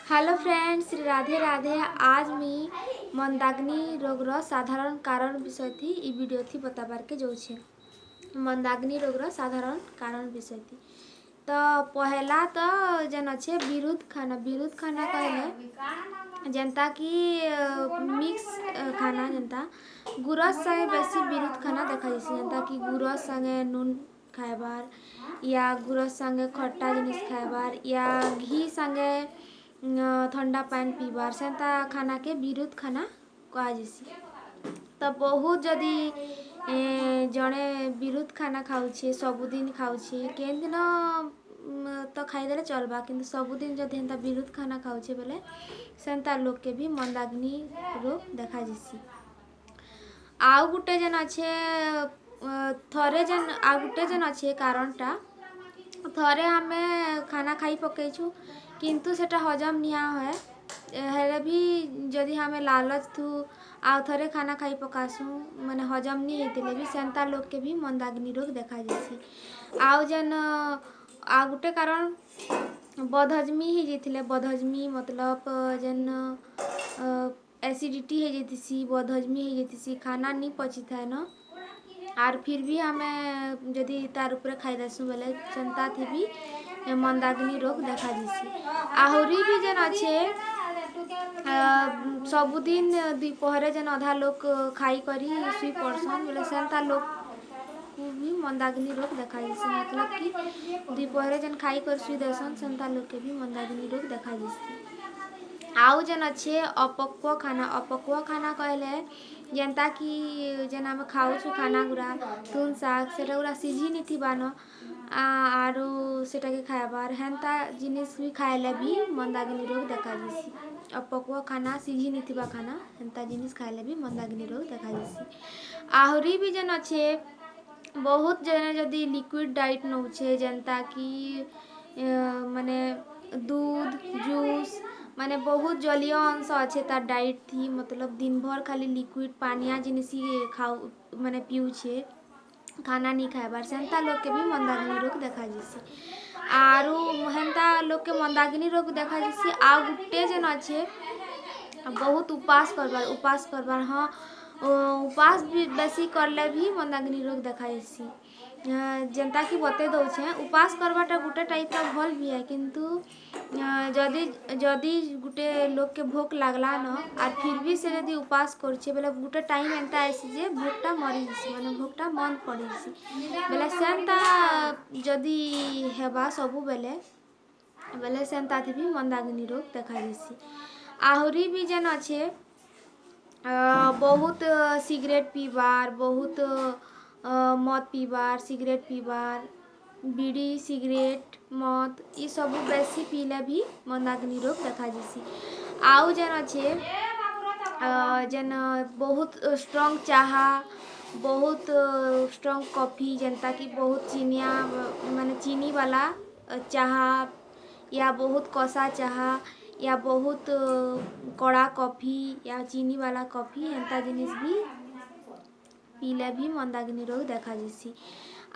Hello friends, Radhe Radhe. आज मी मंदाग्नि रोगर साधारण कारण विषय थी ई वीडियो थी बताबार के जाऊे। मंदाग्नि रोगर साधारण कारण विषय थी तो पहला तो जन अच्छे विरुद्ध खाना कहले जनता कि मिक्स खाना जनता गुरस संगे बेसी विरुद्ध खाना देखा जाए जनता कि गुरस संगे नून खाएबार या गुरस संगे खट्टा जिनिस खाएबार या घी संगे ठंडा पानी पीबार सेंता खाना के विरुद्ध खाना कह जैसी। तो बहुत जदि जड़े विरुद्ध खाना खाऊे सबुदिन खाऊे के दिन तो खाईदे चलबा किंतु सबुदिन जदि हेन्ता विरुद्ध खाना खाऊे बोले सेंता लोग के भी मंदाग्नि रोग देखा जैसी। आउ गुटे जन अच्छे थरे जन आउ गुटे जन अच्छे कारणटा थरे हमें खाना खाई पकईछु किंतु सेटा हजम निया है हेले भी जदि हमें लालच थू आउ थरे खाना खाई पकासु माने हजम नहीं होते भी सेंता लोग के भी मंदाग्नि रोग देखा जैसी। आउ जन आ गुटे कारण बदहजमी ही जाइथिले बदहजमी मतलब जन एसिडिटी हो जाती बदहजमी हो जाती खाना नहीं पची थाए न आर फिर भी हमें जदि तार ऊपर खाई देसु बोले सेंता थी भी मंदाग्नि रोग देखा जैसी। आहरी भी जन अच्छे सबुदिन दोपहर जन अधा लोग खाई करी सुई पड़सन बोले सेंता लोग को भी मंदाग्नि रोग देखा जैसी मतलब कि दोपहर जन खाई कर सुई देसन सेंता लोग के भी मंदाग्नि रोग देखा जैसी। आउ जन अच्छे अपक्व खाना कहले जनता कि जन आम खाऊँ खाना गुड़ा तुन शाग से गुड़ा सीझी नहीं थी बान आरु सेटा के खाएबार हेन्ता जिनिस भी खाएले भी मंदाग्नि रोग देखा जैसी। अपक्व खाना सीझी नहीं थी खाना हेन्ता जिनिस खाएले भी मंदाग्नि रोग देखा जैसी। आहरी भी जन अच्छे बहुत जने जदि लिक्विड डाइट नौचे जनता कि माने दूध जूस माने बहुत जलीय अंश अच्छे तार डाइट थी मतलब दिन भर खाली लिक्विड पानिया जिनिस खाऊ माने पीऊे खाना नहीं खाएबार सेंता लोग के भी मंदाग्नि रोग देखा जैसी। आरु हेन्ता लोग के मंदाग्नि रोग देखा जैसी। आ गुटे जन अच्छे बहुत उपास करबार हाँ उपास भी बेसी करले भी मंदाग्नि रोग देखा जैसी। जनता कि बते दौचे उपास करवाटा गुटे टाइप का भल भी है किंतु जदि गुटे लोग के भोक लागला न और फिर भी से यदि उपास करुचे बोले गुटे टाइम एंता आसी जे भोकटा मरी जैसी माने भोकटा मन पड़ी जैसी बोले सेंता जदि हेबा सबु बेले सेंता थी भी मंदाग्नि रोग देखा जैसी। आहरी भी जन अच्छे बहुत सिगरेट पीबार बहुत मद पीबार सिगरेट पीबार बीड़ी सिगरेट मद ये सब बेसी पीले भी मंदाग्नि रोग देखा जैसी। आउ जन अच्छे जन बहुत स्ट्रॉन्ग चाह बहुत स्ट्रॉन्ग कॉफ़ी जनता कि बहुत चीनिया माने चीनी वाला चाह या बहुत कसा चाह या बहुत कड़ा कॉफ़ी या चीनी वाला कॉफ़ी हेन्ता जिनिस भी पीले भी मंदाग्नि रोग देखा जैसी।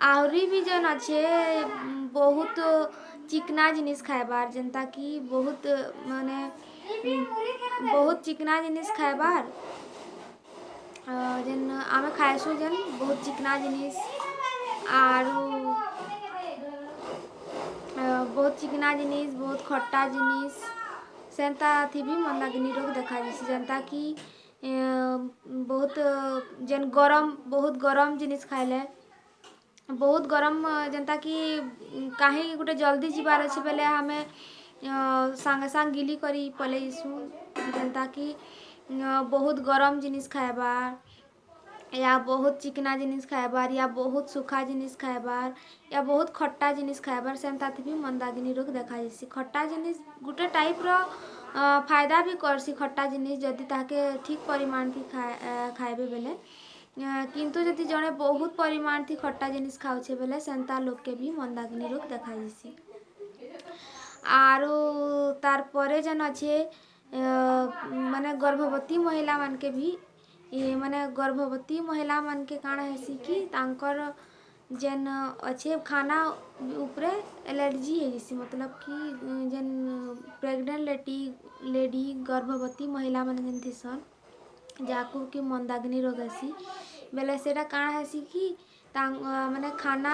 आहरी भी जन अच्छे बहुत चिकना जिनिस खाएबार जनता कि बहुत माने बहुत चिकना जिनिस खाएबार जन आमे खाएसु जन बहुत चिकना जिनिस आरु बहुत चिकना जिनिस बहुत खट्टा जिनिस सेंता थी भी मंदाग्नि रोग देखा जैसी। जनता कि बहुत जन बहुत गरम जिनिस खाएले बहुत गरम जनता कि कहीं गोटे जल्दी जीवार अच्छे बेले हमें सांगे सांग गिली करी पलैसु जनता कि बहुत गरम जिनिस खाएबार या बहुत चिकना जिनिस खाएबार या बहुत सूखा जिनिस खाएबार या बहुत खट्टा जिनिस खाएबार सेंता थी भी मंदाग्नि रोग देखा जैसी। खट्टा जिनिस गुटे टाइप रो फायदा भी करसी खट्टा जिनिस जदि ताके ठीक परिमाण थी खाएबे बेले किंतु जदि जड़े बहुत परिमाण थी खट्टा जिनिस खाऊे बेले सेंता लोग के भी मंदाग्नि रोग देखा जैसी। आरु तार परे जन अच्छे माने गर्भवती महिला मान के भी ये माने गर्भवती महिला मान के काण हेसी कि तांकर जेन अच्छे खाना उपरे एलर्जी है जैसी मतलब कि जेन प्रेग्नेंट लेडी गर्भवती महिला मैंने जेन थीसन जाकू कि मंदाग्नि रोग हेसी बेले सेटा काଣା हेसी कि माने खाना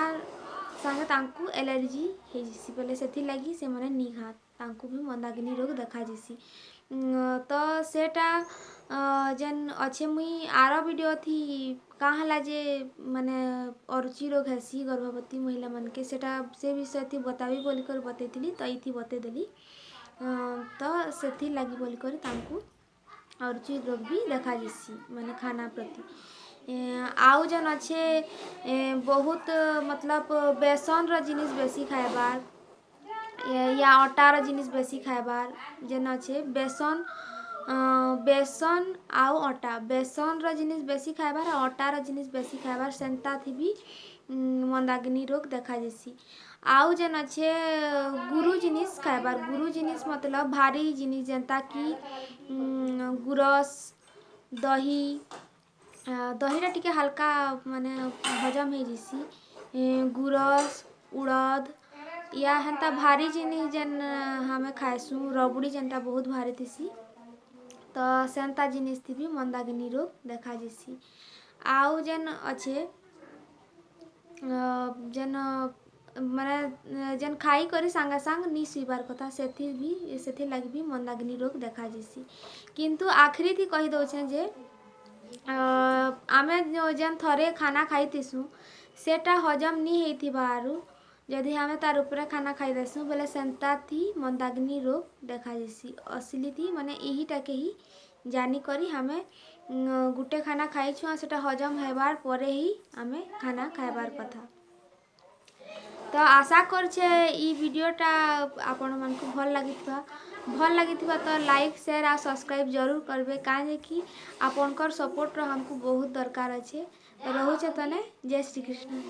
संगे तांकू एलर्जी है जैसी बेले सेथि लगी से माने नी खात तांकू भी मंदाग्नि रोग देखा जैसी तो सेटा जेन अच्छे मुई आर वीडियो थी कहाँ हला जे माने अरुचि रोग हेसी गर्भवती महिला मन के सेटा से विषय थी बताबी बोली कर बतैतिली तो इथी बते देली तो सेथि लगी बोली कर तांकू अरुचि रोग भी देखा जैसी माने खाना प्रति आउ जन अच्छे बहुत मतलब बेसन रो जिनिस बेसी खाएबार या अटार जिनिस बेसी खाएबार जेन अच्छे बेसन आउ अटा बेसन रो जिनिस बेसी खाएबार और अटार जिनिस बेसी खाएबार सेंता थी भी मंदाग्नि रोग देखा जैसी आउ जेन अच्छे गुरु जिनिस खाएबार गुरु जिनिस मतलब भारी जिनिस जनता की गुरस दही दहीटा टिके हल्का माने हजम है जैसी गुरस उड़द या हेन्ता भारी जिनिस जेन हमें खाएसु रबड़ी जेनटा बहुत भारी थीसी तो सेंता जिनिस थी भी मंदाग्नि रोग देखा जैसी आउ जेन अच्छे जेन माने जेन खाई करी सांगा सांग नी सुइबार कथा सेथि लगी भी मंदाग्नि रोग देखा जैसी किंतु आखिरी थी कही दौछे जे आमे जेन थरे खाना खाईथिसु सेटा हजम नी हेइथिबारु यदि हमें तार ऊपर खाना खाई देसु बोले सेंता थी मंदाग्नि रोग देखा जैसी असली थी माने यहीटा के ही जानी करी हमें गुटे खाना खाईछु सेटा हजम हेबार परे ही हमें खाना खाइबार कथा तो आशा करछे ई वीडियोटा आपण मानकु भल लागिथिबा तो लाइक शेयर आ सब्सक्राइब जरूर करबे काहे कि आपनकर सपोर्ट हमको बहुत दरकार अच्छे तो रहूचे तने जय श्री कृष्ण।